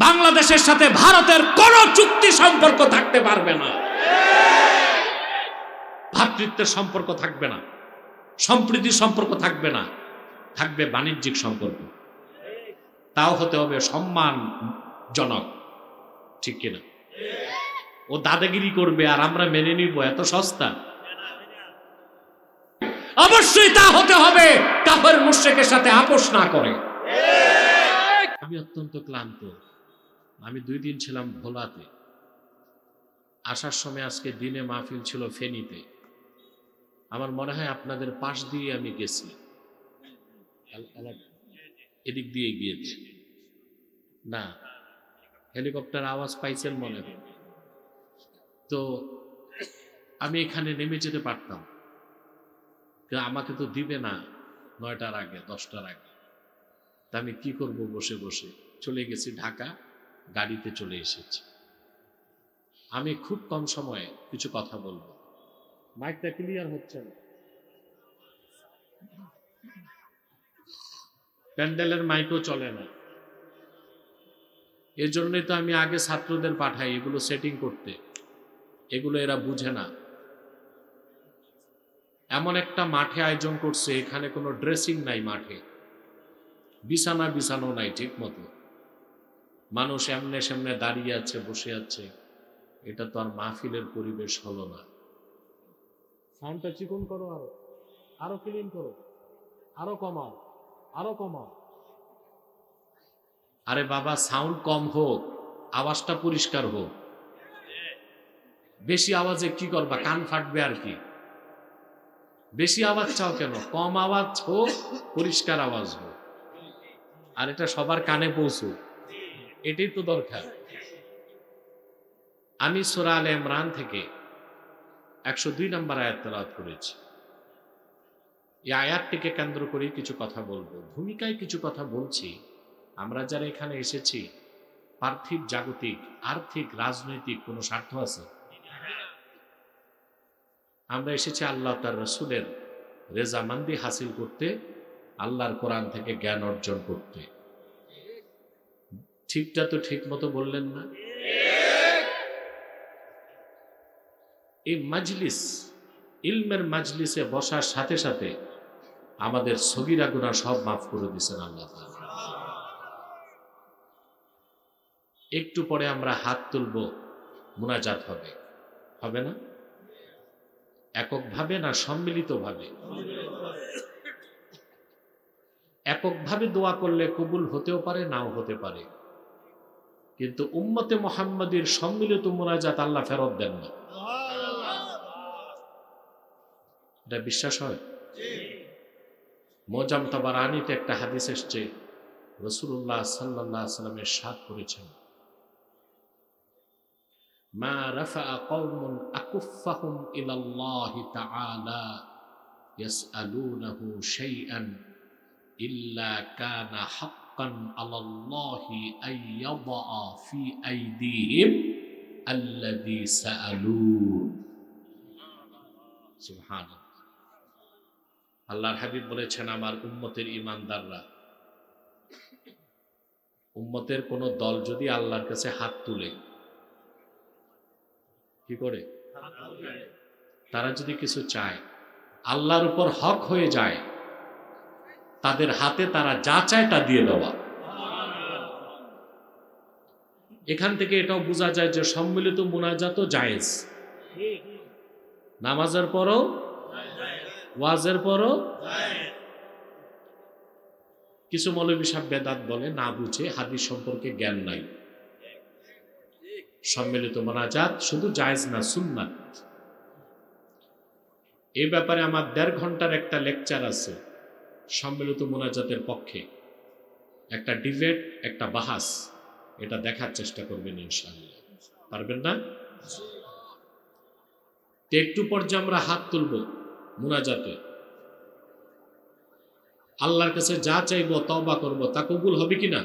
বাংলাদেশের সাথে ভারতের কোনো চুক্তি সম্পর্ক থাকতে পারবে না, ভ্রাতৃত্বের সম্পর্ক থাকবে না, সম্প্রীতির সম্পর্ক থাকবে না, থাকবে বাণিজ্যিক সম্পর্ক। তাও হতে হবে সম্মানজনক, ঠিক কিনা? ও দাদাগিরি করবে আর আমরা মেনে নিব, এত সস্তা? অবশ্যই তা হতে হবে কাফের মুশরিকের সাথে আপোষ না করে। আমি অত্যন্ত ক্লান্ত। আমি 2 দিন ছিলাম ভোলাতে, আসার সময় আজকে দিনে মাহফিল ছিল ফেনীতে। আমার মনে হয় আপনাদের পাশ দিয়ে আমি গেছি, এদিক দিয়ে গিয়েছি না, হেলিকপ্টার আওয়াজ পাইছেন মনে হয়। তো আমি এখানে নেমে যেতে পারতাম, কিন্তু আমাকে তো দিবে না 9টার আগে, 10টার আগে। তা আমি কি করব? বসে বসে চলে গেছি ঢাকা, গাড়িতে চলে এসেছি। আমি খুব কম সময়ে কিছু কথা বলবো। মাইকটা ক্লিয়ার হচ্ছে না, প্যান্ডেলের মাইকও চলে না। এর জন্যই তো আমি আগে ছাত্রদের পাঠাই এগুলো সেটিং করতে, এগুলো এরা বুঝে না। এমন একটা মাঠে আয়োজন করছে, এখানে কোনো ড্রেসিং নাই, মাঠে বিছানা বিছানো নাই ঠিক মতো, মানুষ এমনে সামনে দাঁড়িয়ে আছে, বসে আছে। এটা তো আর মাহফিলের পরিবেশ হলো না। সাউন্ডটা চিকন করো, আরো ক্লিন করো, আরো কমাও, আরো কমাও। আরে বাবা, সাউন্ড কম হোক, আওয়াজটা পরিষ্কার হোক। বেশি আওয়াজে কি করবা? কান ফাটবে আর কি। বেশি আওয়াজ চাও কেন? কম আওয়াজ হোক, পরিষ্কার আওয়াজ হোক, আর এটা সবার কানে পৌঁছুক, এটাই তো দরকার। আমি সূরা আলে ইমরান থেকে 102 নম্বর আয়াত তেলাওয়াত করেছি। এই আয়াতটিকে কেন্দ্র করে কিছু কথা বলবো, ভূমিকায় কিছু কথা বলছি। আমরা যারা এখানে এসেছি, পার্থিব, জাগতিক, আর্থিক, রাজনৈতিক কোনো স্বার্থ আছে? আমরা এসেছি আল্লাহ তার রাসূলের রেজামান্দি হাসিল করতে, আল্লাহর কোরআন থেকে জ্ঞান অর্জন করতে। ঠিকটা তো ঠিক মতো বললেন না? এই মাজলিস, ইলমের মাজলিসে বসার সাথে সাথে আমাদের সগীরা গুনাহ সব মাফ করে দিয়েছেন আল্লাহ তাআলা। একটু পরে আমরা হাত তুলব, মুনাজাত হবে, হবে না? এককভাবে না সম্মিলিতভাবে? এককভাবে দোয়া করলে কবুল হতেও পারে, নাও হতে পারে, কিন্তু উম্মতে মুহাম্মাদীর সম্মিলিত মুনাজাত আল্লাহ ফেরত দেন না। এটা বিশ্বাস হয়? মুআজ্জাম তাবারানীতে একটা হাদিস এসছে, রাসূলুল্লাহ সাল্লাল্লাহু আলাইহি ওয়াসাল্লাম ইরশাদ করেছেন, মা রাফা'a কওমুন আকুফাহুম ইলাল্লাহি তাআলা ইয়াসআলুনাহু শাইআন ইল্লা কানা হাক্কান আলাল্লাহি আইয়াদা ফি আইদিহিম আল্লাযী সাআলু। সুবহানাল্লাহ। আল্লাহর হাবিব বলেছেন, আমার উম্মতের ঈমানদাররা, উম্মতের কোন দল যদি আল্লাহর কাছে হাত তুলে, কি করে? তারা যদি কিছু চায়, আল্লাহর উপর হক হয়ে যায়, তাদের হাতে তারা যা চায় তা দিয়ে দেওয়া। এখান থেকে এটাও বোঝা যায় যে সম্মিলিত মুনাজাতও জায়েজ, নামাজের পরও, ওয়াজের পরও। কিছু মৌলবী সাহেব বেদাত বলে, না বুঝে, হাদিস সম্পর্কে জ্ঞান নাই। সম্মিলিত মুনাজাত শুধু জায়েজ না, সুন্নাত। এই ব্যাপারে আমার 1.5 ঘন্টার একটা লেকচার আছে সম্মিলিত মুনাজাতের পক্ষে, একটা ডিবেট, একটা বাহাস। এটা দেখার চেষ্টা করবেন ইনশাআল্লাহ। পারবেন না? একটু পর যে আমরা হাত তুলব মুনাজাতে, আল্লাহর কাছে যা চাইব, তওবা করব, তা কবুল হবে কিনা?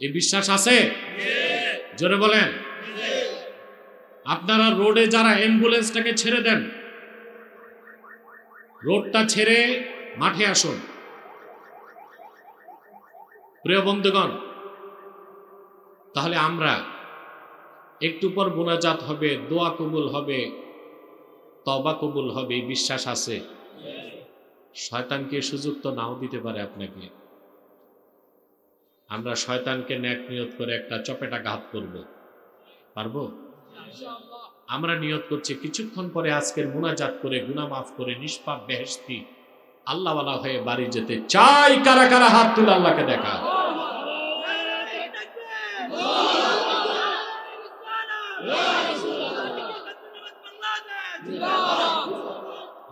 এই বিশ্বাস আছে? জোরে বলেন। আপনারা রোডে যারা অ্যাম্বুলেন্সটাকে ছেড়ে দেন, রোডটা ছেড়ে মাঠে আসুন। প্রিয় বন্ধুগণ, তাহলে আমরা একটু পর মোনাজাত হবে, দোয়া কবুল হবে, তওবা কবুল হবে, এই বিশ্বাস আছে? শয়তানকে সুযোগ তো নাও দিতে পারে আপনাকে। আমরা শয়তানকে ন্যাক নিয়ত করে একটা চপেটা ঘাত করব, পারবো? আমরা নিয়ত করছি কিছুক্ষণ পরে আজকের মুনাজাত করে গুনাহ মাফ করে নিষ্পাপ বেহেশতি আল্লাহওয়ালা হয়ে বাড়ি যেতে চাই। কারা কারা হাত তুলে আল্লাহকে দেখা?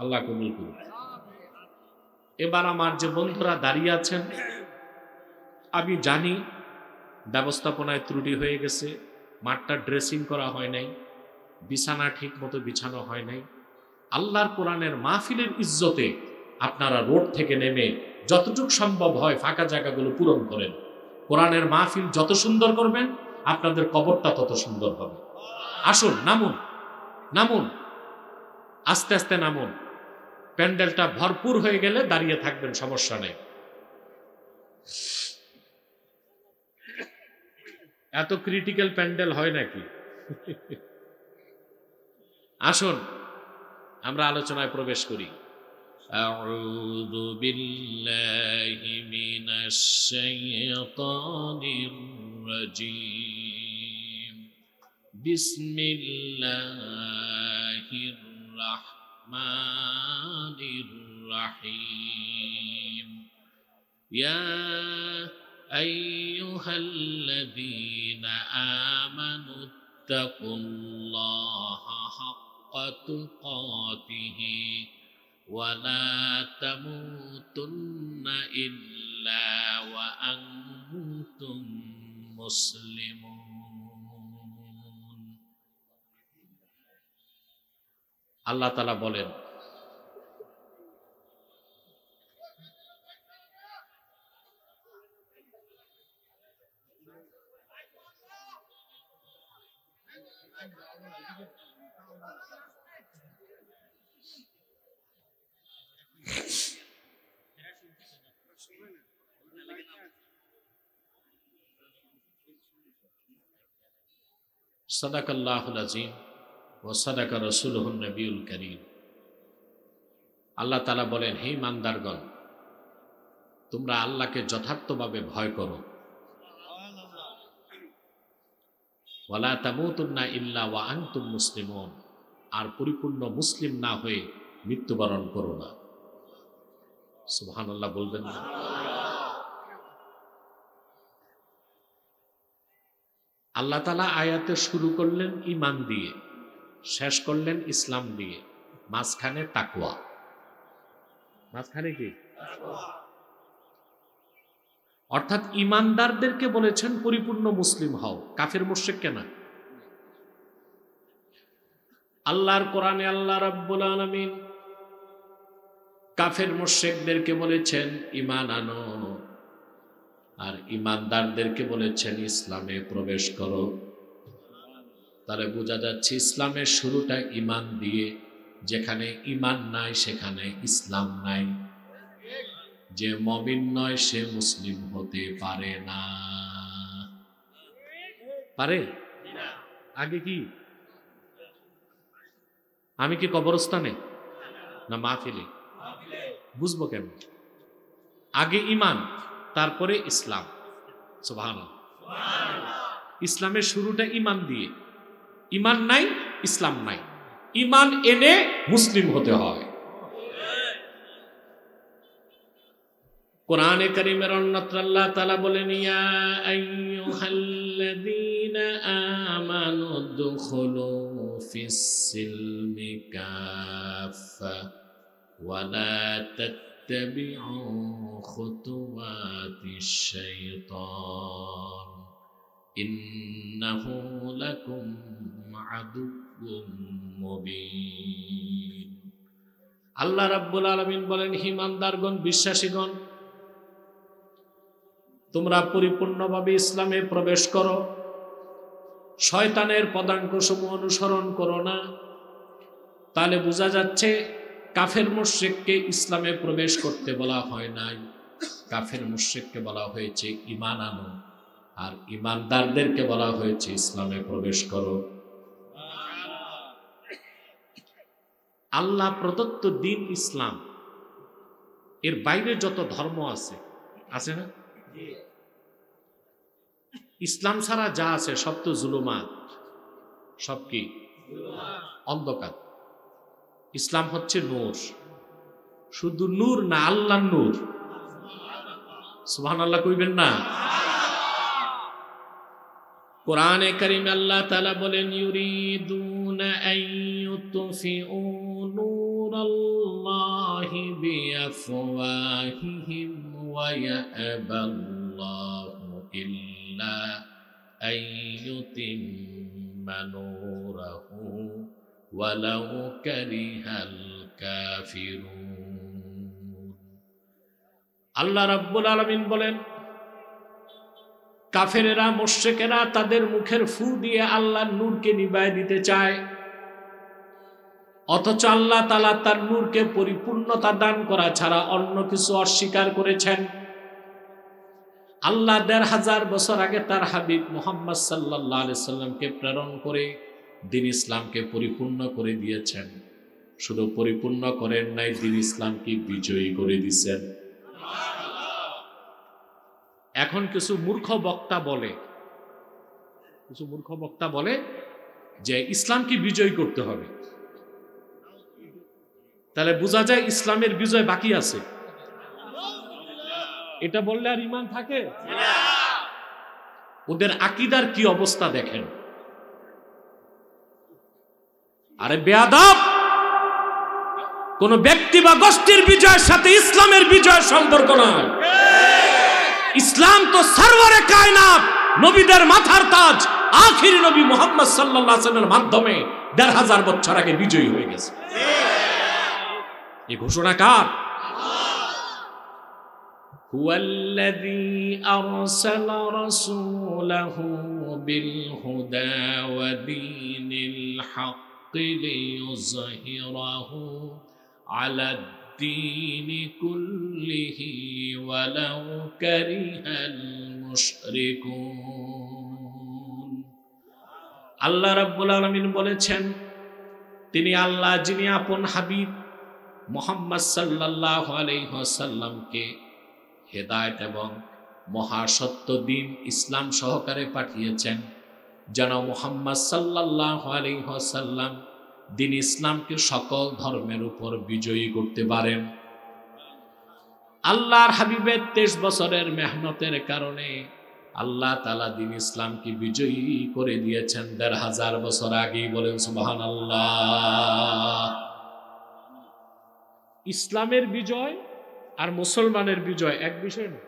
আল্লাহ কবুল করুন। এবার আমার যে বন্ধুরা দাঁড়িয়ে আছেন, আমি জানি ব্যবস্থাপনায় ত্রুটি হয়ে গেছে, মাঠটা ড্রেসিং করা হয় নাই, বিছানা ঠিক মতো বিছানো হয় নাই। আল্লাহর কোরআনের মাহফিলের ইজ্জতে আপনারা রোড থেকে নেমে যতটুকু সম্ভব হয় ফাঁকা জায়গাগুলো পূরণ করেন। কোরআনের মাহফিল যত সুন্দর করবেন আপনাদের কবরটা তত সুন্দর হবে। আসুন, নামুন নামুন, আস্তে আস্তে নামুন। প্যান্ডেলটা ভরপুর হয়ে গেলে দাঁড়িয়ে থাকবেন, সমস্যা নেই। এত ক্রিটিক্যাল প্যান্ডেল হয় নাকি? আসুন আমরা আলোচনায় প্রবেশ করি। আউযু বিল্লাহি মিনাশ শাইতানির রাজীম। বিসমিল্লাহির রাহমানির রাহিম। ইয়া আইয়ুহাল্লাযীনা আমানু ইত্তাকুল্লাহা হাক্কা তুকাতিহি ওয়া লা তামুতুন্না ইল্লা ওয়া আনতুম মুসলিমুন। আল্লাহ তাআলা বলেন, সাদাকাল্লাহুল আযীম ওয়া সাদাকা রাসূলুহুন নবিয়ুল কারীম। আল্লাহ তাআলা বলেন, হে ইমানদারগণ, তোমরা আল্লাহকে যথার্থভাবে ভয় করো। ওয়ালা তামুতুন্না ইল্লা ওয়া আনতুম মুসলিমুন, আর পরিপূর্ণ মুসলিম না হয়ে মৃত্যুবরণ করো না। সুবহানাল্লাহ বলবেন না? আল্লাহ তাআলা আয়াতে শুরু করলেন ঈমান দিয়ে, শেষ করলেন ইসলাম দিয়ে, মাঝখানে তাকওয়া। মাঝখানে কি? অর্থাৎ ঈমানদারদেরকে বলেছেন পরিপূর্ণ মুসলিম হও, কাফের মুশরিককে না। আল্লাহর কোরআনে আল্লাহ রাব্বুল আলামিন কাফের মুশরিকদেরকে বলেছেন ঈমান আনো, আর ঈমানদারদেরকে বলেছেন ইসলামে প্রবেশ করো। তাহলে বোঝা যাচ্ছে ইসলামের শুরুটা ঈমান দিয়ে। যেখানে ঈমান নাই সেখানে ইসলাম নাই। যে মুমিন নয় সে মুসলিম হতে পারে না। পারে? আগে কি আমি কি কবরস্থানে না মাহফিলে? বুঝবো কেন? আগে ঈমান, তারপরে ইসলাম। সুবহানাল্লাহ। ইসলামের শুরুটা ঈমান দিয়ে। ঈমান নাই, ইসলাম নাই। ঈমান এনে মুসলিম হতে হয়। কোরআনে কারীমের অন্যত্র আল্লাহ তাআলা বলেন, ইয়া আইয়ুহাল্লাযীনা আমানু দুখুলু ফিস-সিলমি কাফা ওয়া লা তাত্তাবিউ খুতুওয়াতিশ শাইতান ইন্নাহু লাকুম আদুউম মুবিন। আল্লাহ রাব্বুল আলামিন বলেন, হে ঈমানদারগণ, বিশ্বাসীগণ, তোমরা পরিপূর্ণভাবে ইসলামে প্রবেশ করো, শয়তানের পদাঙ্কসমূহ অনুসরণ করো না। তাহলে বোঝা যাচ্ছে কাফের মুশরিককে ইসলামে প্রবেশ করতে বলা হয় নাই, কাফের মুশরিককে বলা হয়েছে ঈমান আনো। আর ইমানদারদেরকে বলা হয়েছে ইসলামে প্রবেশ করো। আল্লাহ প্রদত্ত দিন ইসলাম, এর বাইরে যত ধর্ম আছে, আছে না? ইসলাম ছাড়া যা আছে সব তো জুলুমাত, সব কি অন্ধকার। ইসলাম হচ্ছে নূর, শুধু নূর না, আল্লাহর নূর। সুবহানাল্লাহ কইবেন না? কোরআনে কারীমে আল্লাহ তাআলা বলেন, ইউরিদুনা আন ইউতফিউ নূরাল্লাহি বিআফওয়াহিহিম ওয়া ইয়াবাল্লাহু ইল্লা আন ইউতিম্মা নূরাহু ওয়ালাউ কারিহাল কাফিরুন। আল্লাহ রাব্বুল আলামিন বলেন, কাফেরেরা, মুশরিকেরা তাদের মুখের ফু দিয়ে আল্লাহর নূরকে নিভায় দিতে চায়, অথচ আল্লাহ তাআলা তার নূরকে পরিপূর্ণতা দান করা ছাড়া অন্য কিছু অস্বীকার করেছেন। আল্লাহ ১৫০০ বছর আগে তার হাবিব মুহাম্মদ সাল্লাল্লাহু আলাইহি সাল্লামকে প্রেরণ করে দ্বীন ইসলামকে পরিপূর্ণ করে দিয়েছেন। শুধু পরিপূর্ণ করেন নাই, দ্বীন ইসলামকে বিজয়ী করে দিয়েছেন। এখন কিছু মূর্খ বক্তা বলে যে ইসলামকে বিজয় করতে হবে। তাহলে বোঝা যায় ইসলামের বিজয় বাকি আছে। এটা বললে আর ঈমান থাকে? ওদের আকীদার কি অবস্থা দেখেন। আরে বেয়াদব, কোন ব্যক্তি বা গোষ্ঠীর বিজয়ের সাথে ইসলামের বিজয়ের সম্পর্ক নয়। ইসলাম তো সরওয়ারে কায়নাত, নবীদের মাথার তাজ, আখির নবী মুহাম্মদ সাল্লাল্লাহু আলাইহি ওয়াসাল্লামের মাধ্যমে ১৫০০ বছর আগে বিজয়ী হয়ে গেছে। এই ঘোষণা কার? হুয়াল্লাযী আরসালা রাসূলাহু বিল হুদা ওয়া দীনিল হাক্কি লিইয়ুযহিরাহু আলা الدين كله ولو كره المشركون। আল্লাহ রাব্বুল আলামিন বলেছেন, তিনি আল্লাহ যিনি আপন হাবিব মুহাম্মদ সাল্লাল্লাহু আলাইহি ওয়াসাল্লামকে হেদায়েত এবং মহাসত্য দ্বীন ইসলাম সহকারে পাঠিয়েছেন, যেন মুহাম্মদ সাল্লাল্লাহু আলাইহি ওয়াসাল্লাম দ্বীন ইসলামকে সকল ধর্মের উপর বিজয়ী করতে পারেন। আল্লাহর হাবিবের 23 বছরের মেহনতের কারণে আল্লাহ তাআলা দ্বীন ইসলামকে বিজয়ী করে দিয়েছেন ১৫০০ বছর আগেই। বলেন সুবহানাল্লাহ। ইসলামের বিজয় আর মুসলমানের বিজয় এক বিষয় না।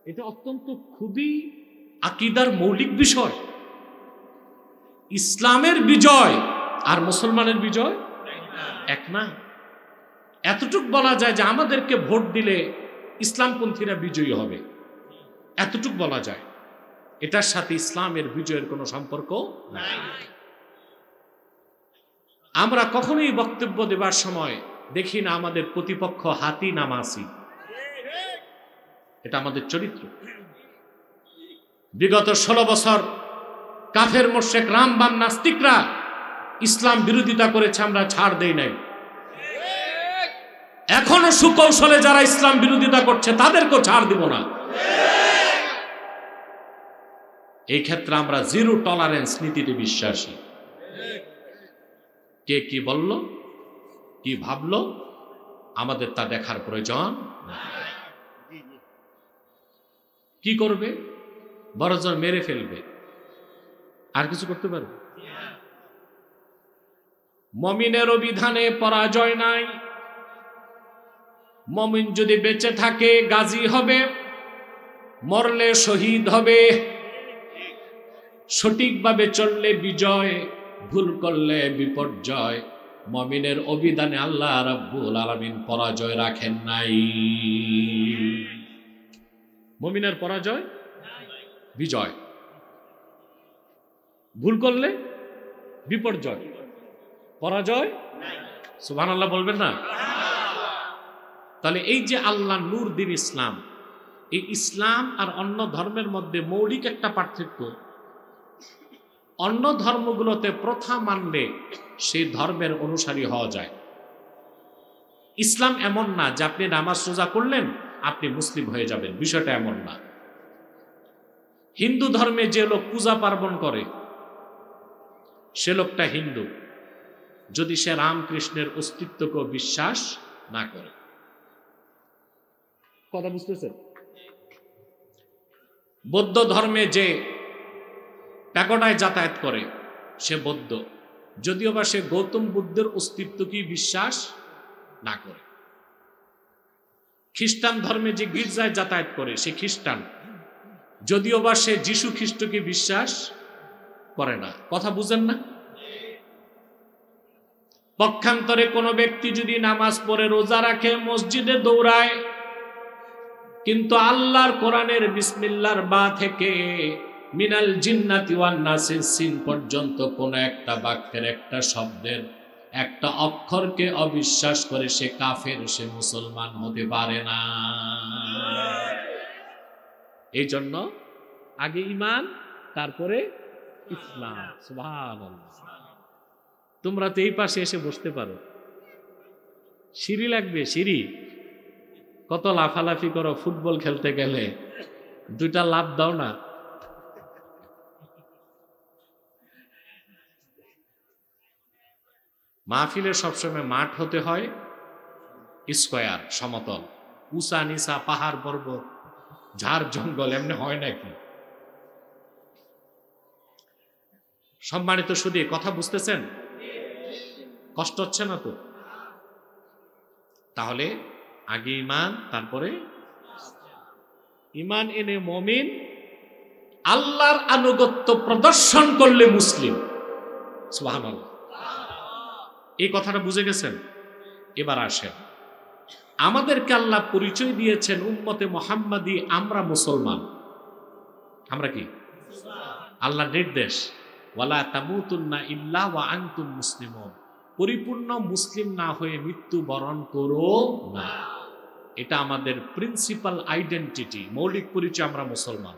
এটা অত্যন্ত খুবই আকীদার মৌলিক বিষয়। ইসলামের বিজয় আর মুসলমানের বিজয় এক না। এতটুক বলা যায় যে আমাদেরকে ভোট দিলে ইসলামপন্থীরা বিজয়ী হবে, এতটুক বলা যায়। এটার সাথে ইসলামের বিজয়ের কোনো সম্পর্ক নাই। আমরা কখনোই বক্তব্য দেবার সময় দেখি না আমাদের প্রতিপক্ষ হাতি না মাছি। এটা আমাদের চরিত্র। বিগত 16 বছর কাফের মুশরিক রামবাম নাস্তিকরা ইসলাম বিরোধিতা করেছে, আমরা ছাড় দেই নাই। এখনো সুকৌশলে যারা ইসলাম বিরোধিতা করছে তাদেরকেও ছাড় দিব না। এই ক্ষেত্রে আমরা জিরো টলারেন্স নীতিতে বিশ্বাসী। কে কি বলল, কি ভাবলো, আমাদের তা দেখার প্রয়োজন নাই। কি করবে? বড়জন মেরে ফেলবে, আর কিছু করতে পারবে? মুমিনের অভিধানে পরাজয় নাই। মুমিন যদি বেঁচে থাকে গাজী হবে, মরলে শহীদ হবে। সঠিকভাবে চললে বিজয়, ভুল করলে বিপর্যয়। মুমিনের অভিধানে আল্লাহ রাব্বুল আলামিন পরাজয় রাখেন নাই। মুমিনের পরাজয়, বিজয়। ভুল করলে বিপর্যয়, পরাজয় সুবহানাল্লাহ বলবেন না? তাহলে এই যে আল্লাহ নূর দ্বীন ইসলাম, এই ইসলাম আর অন্য ধর্মের মধ্যে মৌলিক একটা পার্থক্য, অন্য ধর্মগুলোতে প্রথা মানলে সেই ধর্মের অনুসারী হওয়া যায়। ইসলাম এমন না যে আপনি নামাজ রোজা করলেন আপনি মুসলিম হয়ে যাবেন, বিষয়টা এমন না। হিন্দু ধর্মে যে লোক পূজা পার্বণ করে সে লোকটা হিন্দু, যদি সে রামকৃষ্ণের অস্তিত্বকে বিশ্বাস না করে। কথা বুঝতেছেন? বৌদ্ধ ধর্মে যে প্যাগোডায় যাতায়াত করে সে বৌদ্ধ, যদিও বা সে গৌতম বুদ্ধের অস্তিত্বকে বিশ্বাস না করে। খ্রিস্টান ধর্মে যে গির্জায় যাতায়াত করে সে খ্রিস্টান, যদিও বা সে যীশু খ্রিস্টকে বিশ্বাস করে না। কথা বুঝেন না? পক্ষান্তরে কোনো ব্যক্তি যদি নামাজ পড়ে, রোজা রাখে, মসজিদে দৌড়ায়, কিন্তু আল্লাহর কোরআনের বিসমিল্লাহর বা থেকে মিনাল জিন্নাতি ওয়ান নাসির সিন পর্যন্ত কোন একটা বাক্যের, একটা শব্দের, একটা অক্ষরকে অবিশ্বাস করে সে কাফের, সে মুসলমান হতে পারে না। এই জন্য আগে ঈমান, তারপরে ইসলাম। সুবহানাল্লাহ। তোমরা তো এই পাশে এসে বসতে পারো, সিঁড়ি লাগবে, সিঁড়ি। কত লাফালাফি করো ফুটবল খেলতে গেলে, দুইটা লাফ দাও না। মাহফিলের সবসময় মাঠ হতে হয় স্কয়ার, সমতল। উঁচা নিচা পাহাড় পর্বত ঝাড় জঙ্গল এমনি হয় নাকি? সম্মানিত শুধু কথা বুঝতেছেন? কষ্ট হচ্ছে না তো? তাহলে আগে ঈমান, তারপরে ঈমান এনে মুমিন, আল্লাহর আনুগত্য প্রদর্শন করলে মুসলিম। সুবহানাল্লাহ। এই কথাটা বুঝে গেছেন? এবার আসেন, আমাদেরকে আল্লাহ পরিচয় দিয়েছেন উম্মতে মুহাম্মাদি, আমরা মুসলমান। আমরা কি? আল্লাহ নির্দেশ, ওয়ালা তামুতুন্না ইল্লা ওয়া আনতুম মুসলিমুন, পরিপূর্ণ মুসলিম না হয়ে মৃত্যু বরণ করো না। এটা আমাদের প্রিন্সিপাল আইডেন্টিটি, মৌলিক পরিচয়। আমরা মুসলমান।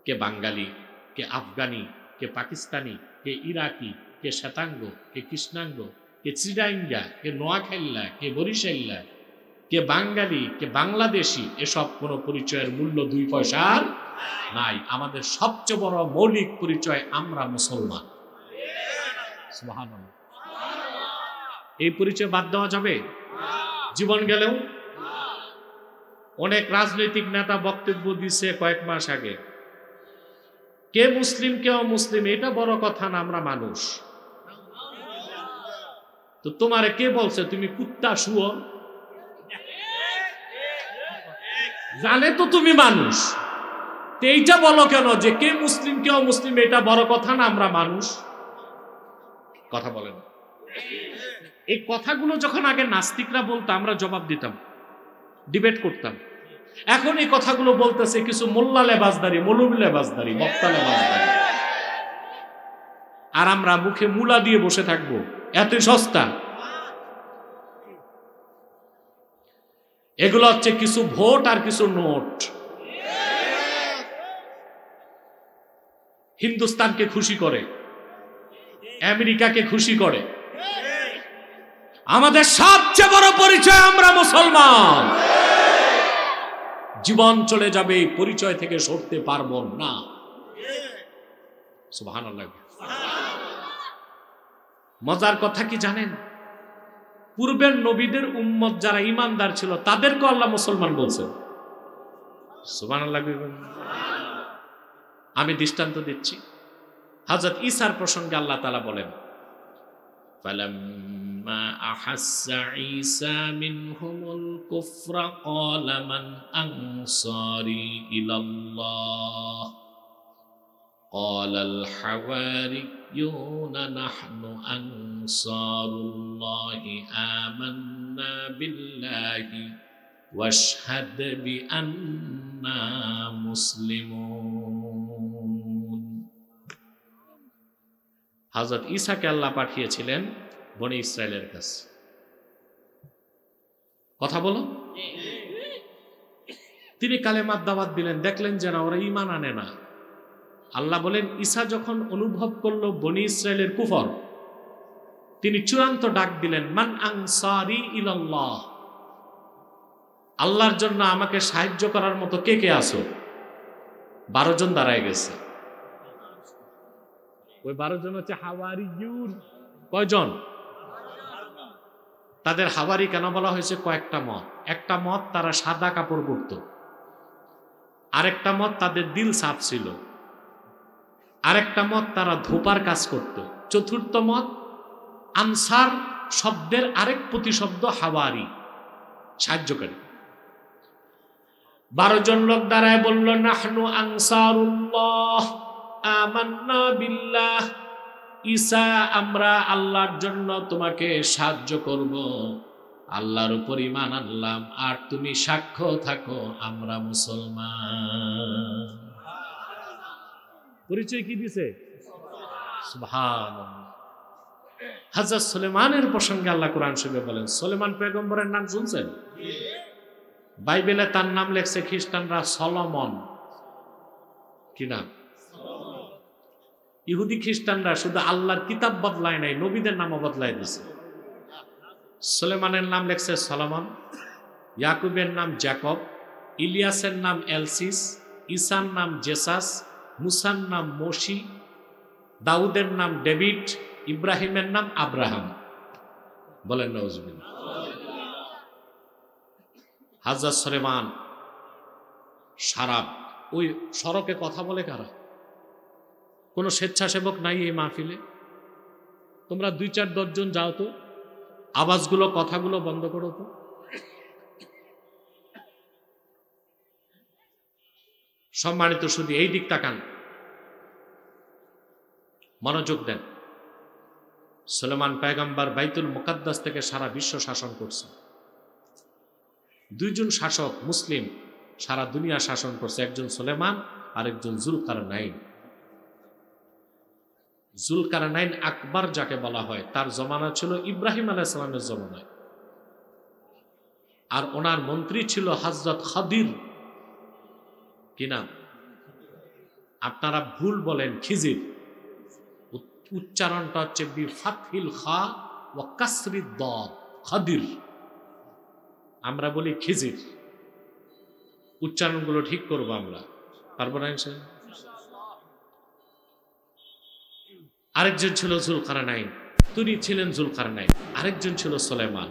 কে বাঙালি, কে আফগানি, কে পাকিস্তানি, কে ইরাকি, কে শ্বেতাঙ্গ, কে কৃষ্ণাঙ্গ, কে চিরাঙ্গা, কে নোয়াখাইল্লা, কে বরিশাইল্লা, কে বাঙালি, কে বাংলাদেশি, এসব কোনো পরিচয়ের মূল্য 2 পয়সার নাই। আমাদের সবচেয়ে বড় মৌলিক পরিচয় আমরা মুসলমান। সুবহানাল্লাহ। এই পরিচয় বাদ দেওয়া যাবে? জীবন গেলেও। অনেক রাজনৈতিক নেতা বক্তব্য দিচ্ছে কয়েক মাস আগে, কে মুসলিম কে অমুসলিম এটা বড় কথা না, আমরা মানুষ। তো তোমারে কে বলছে তুমি কুত্তা শুয়োর? জানে তো তুমি মানুষ, তো এইটা বলো কেন যে কে মুসলিম কে অমুসলিম এটা বড় কথা না, আমরা মানুষ? কথা বলেন। এই কথাগুলো যখন আগে নাস্তিকরা বলতো আমরা জবাব দিতাম, ডিবেট করতাম। এখন এই কথাগুলো বলতেছে কিছু মোল্লা লেবাসদারি, মৌলবী লেবাসদারি, বক্তা লেবাসদারি, আর আমরা মুখে মুলা দিয়ে বসে থাকবো, এত সস্তা। এগুলো হচ্ছে কিছু ভোট আর কিছু নোট। হিন্দুস্তানকে খুশি করে, আমেরিকাকে খুশি করে। আমাদের সবচেয়ে বড় পরিচয় আমরা মুসলমান। জীবন চলে যাবে, এই পরিচয় থেকে সরতে পারবো না। সুবহানাল্লাহ। মজার কথা কি জানেন? পূর্বের নবীদের উম্মত যারা ঈমানদার ছিল তাদেরকে আল্লাহ মুসলমান বলছেন। সুবহানাল্লাহ। আমি দৃষ্টান্ত দিচ্ছি। হযরত ঈসার প্রসঙ্গে আল্লাহ তাআলা বলেন, ফালাম্মা আহাসসা ঈসা মিনহুমুল কুফরা ক্বালা মান আনসারি ইলাল্লাহ ক্বালাল হাওয়ারিয়ুনা নাহনু আনসারুল্লাহি আমান্না বিল্লাহি ওয়াশহাদ বিআন্না মুসলিমুন। হযরত ঈসাকে আল্লাহ পাঠিয়েছিলেন বনি ইসরায়েলের কাছে। কথা বলো। তিনি কালেমার দাওয়াত দিলেন, দেখলেন যে না, ওরা ঈমান আনে না। আল্লাহ বলেন, ঈসা যখন অনুভব করলো বনি ইসরায়েলের কুফর, তিনি চূড়ান্ত ডাক দিলেন, মান আনসারি ইলাল্লাহ, আল্লাহর জন্য আমাকে সাহায্য করার মতো কে কে আসো? 12 জন দাঁড়ায় গেছে। ওই 12 জন হচ্ছে হাওয়ারিয়ুন। কয়জন? তাদের হাওয়ারি কেন বলা হয়েছে? কয়েকটা মত। একটা মত তারা সাদা কাপড় পরত, আরেকটা মত তাদের দিল সাফ ছিল, আরেকটা মত তারা ধোপার কাজ করত, চতুর্থ মত আনসার শব্দের আরেক প্রতিশব্দ হাওয়ারি, সাহায্যকারী। 12 জন লোক দাঁড়ায় বলল, নাহনু আনসারুল্লাহ আমান্না বিল্লাহ, ঈসা আমরা আল্লাহর জন্য তোমাকে সাহায্য করব, আল্লাহর উপর ঈমান আনলাম, আর তুমি সাক্ষ্য থাকো আমরা মুসলমান। পরিচয় কি দিছে? সুবহানাল্লাহ। হযরত সুলেমানের প্রসঙ্গে আল্লাহ কোরআন শরীফে বলেন, সুলেমান পয়গম্বরের নাম শুনছেন? বাইবেলে তার নাম লেখছে খ্রিস্টানরা সলোমন। কি নাম? ইহুদি খ্রিস্টানরা শুধু আল্লাহর কিতাব বদলায় নাই, নবীদের নামও বদলায় দিছে। সুলেমানের নাম লেখছে সলোমন, ইয়াকুবের নাম জ্যাকব, ইলিয়াসের নাম এলসিস, ঈসার নাম জেসাস, মুসার নাম মোশি, দাউদের নাম ডেভিড, ইব্রাহিমের নাম আব্রাহাম। বলেন নাউজুবিল্লাহ। হযরত সুলেমান সারা ওই সড়কে কথা বলে কারা? কোনো স্বেচ্ছাসেবক নাই এই মাহফিলে? তোমরা 2-4-10 জন যাও তো, আওয়াজগুলো কথাগুলো বন্ধ করো তো। সম্মানিত শুধু এই দিক তাকান, মনোযোগ দেন। সুলেমান পয়গম্বর বাইতুল মুকাদ্দাস থেকে সারা বিশ্ব শাসন করছে। 2 জন শাসক মুসলিম সারা দুনিয়া শাসন করছে, একজন সুলেমান আর একজন জুলকারনাইন। জুলকারনাইন আকবর যাকে বলা হয়, তার জমানা ছিল ইব্রাহিম আলাইহিস সালামের জমানায়, আর ওনার মন্ত্রী ছিল হযরত খাদির। কি নাম? আপনারা ভুল বলেন খিজির, উচ্চারণটা হচ্ছে বিফাতহিল খা ওয়া কাসরিদ দাদ, খাদির। আমরা বলি খিজির। উচ্চারণগুলো ঠিক করব আমরা, পারবো না ইনশাআল্লাহ। আরেকজন ছিল জুলকারনাইন, তিনি ছিলেন জুলকারনাইন, আরেকজন ছিল সুলেমান।